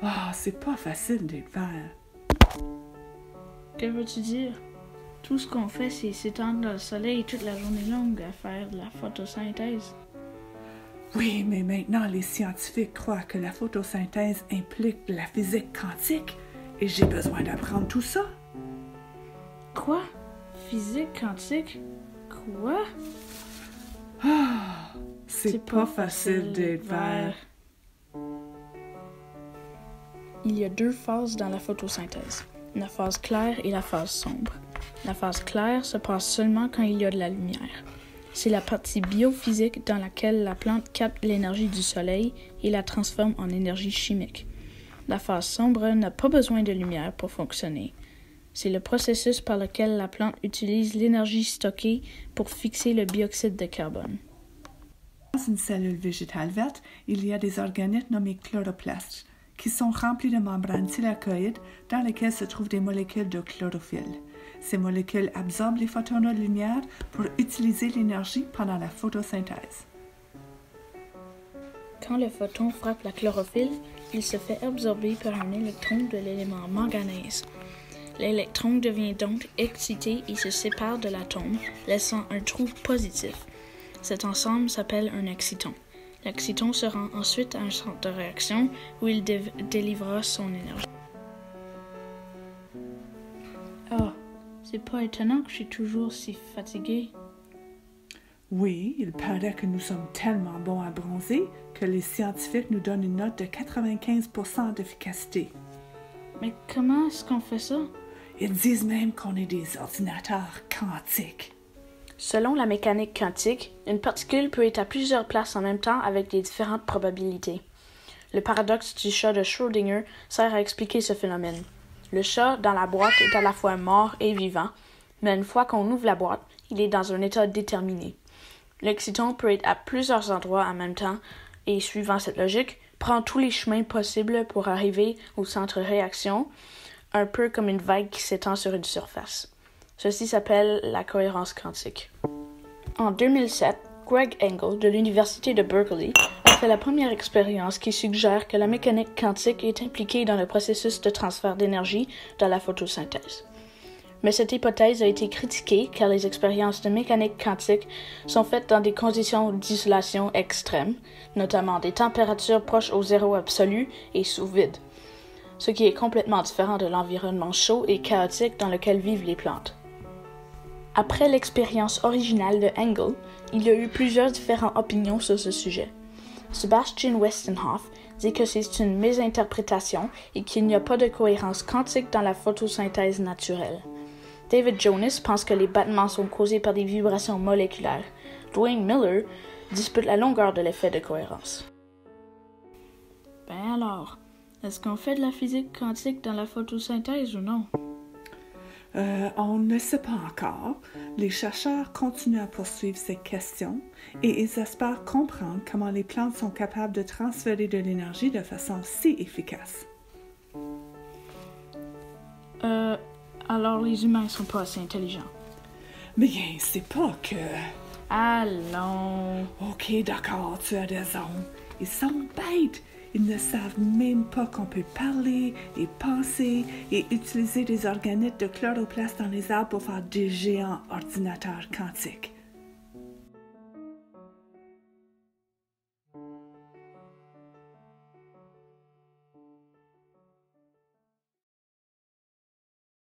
Ah, c'est pas facile d'être vert. Que veux-tu dire? Tout ce qu'on fait, c'est s'étendre dans le soleil toute la journée longue à faire de la photosynthèse. Oui, mais maintenant, les scientifiques croient que la photosynthèse implique la physique quantique et j'ai besoin d'apprendre tout ça. Quoi? Physique quantique? Quoi? Ah, c'est pas facile d'être vert. Il y a deux phases dans la photosynthèse, la phase claire et la phase sombre. La phase claire se passe seulement quand il y a de la lumière. C'est la partie biophysique dans laquelle la plante capte l'énergie du soleil et la transforme en énergie chimique. La phase sombre n'a pas besoin de lumière pour fonctionner. C'est le processus par lequel la plante utilise l'énergie stockée pour fixer le dioxyde de carbone. Dans une cellule végétale verte, il y a des organettes nommés chloroplastes, qui sont remplis de membranes thylakoïdes dans lesquelles se trouvent des molécules de chlorophylle. Ces molécules absorbent les photons de lumière pour utiliser l'énergie pendant la photosynthèse. Quand le photon frappe la chlorophylle, il se fait absorber par un électron de l'élément manganèse. L'électron devient donc excité et se sépare de l'atome, laissant un trou positif. Cet ensemble s'appelle un exciton. L'exciton se rend ensuite à un centre de réaction où il délivrera son énergie. Oh, c'est pas étonnant que je suis toujours si fatiguée. Oui, il paraît que nous sommes tellement bons à bronzer que les scientifiques nous donnent une note de 95% d'efficacité. Mais comment est-ce qu'on fait ça? Ils disent même qu'on est des ordinateurs quantiques. Selon la mécanique quantique, une particule peut être à plusieurs places en même temps avec des différentes probabilités. Le paradoxe du chat de Schrödinger sert à expliquer ce phénomène. Le chat dans la boîte est à la fois mort et vivant, mais une fois qu'on ouvre la boîte, il est dans un état déterminé. L'exciton peut être à plusieurs endroits en même temps et, suivant cette logique, prend tous les chemins possibles pour arriver au centre réaction, un peu comme une vague qui s'étend sur une surface. Ceci s'appelle la cohérence quantique. En 2007, Greg Engel de l'Université de Berkeley a fait la première expérience qui suggère que la mécanique quantique est impliquée dans le processus de transfert d'énergie dans la photosynthèse. Mais cette hypothèse a été critiquée car les expériences de mécanique quantique sont faites dans des conditions d'isolation extrêmes, notamment des températures proches au zéro absolu et sous vide, ce qui est complètement différent de l'environnement chaud et chaotique dans lequel vivent les plantes. Après l'expérience originale de Engel, il y a eu plusieurs différentes opinions sur ce sujet. Sebastian Westenhoff dit que c'est une mésinterprétation et qu'il n'y a pas de cohérence quantique dans la photosynthèse naturelle. David Jonas pense que les battements sont causés par des vibrations moléculaires. Dwayne Miller dispute la longueur de l'effet de cohérence. Ben alors, est-ce qu'on fait de la physique quantique dans la photosynthèse ou non? On ne sait pas encore. Les chercheurs continuent à poursuivre ces questions et ils espèrent comprendre comment les plantes sont capables de transférer de l'énergie de façon si efficace. Alors les humains sont pas assez intelligents. Mais c'est pas que... Allons... Ok, d'accord, tu as raison. Ils sont bêtes. Ils ne savent même pas qu'on peut parler et penser et utiliser des organettes de chloroplastes dans les arbres pour faire des géants ordinateurs quantiques.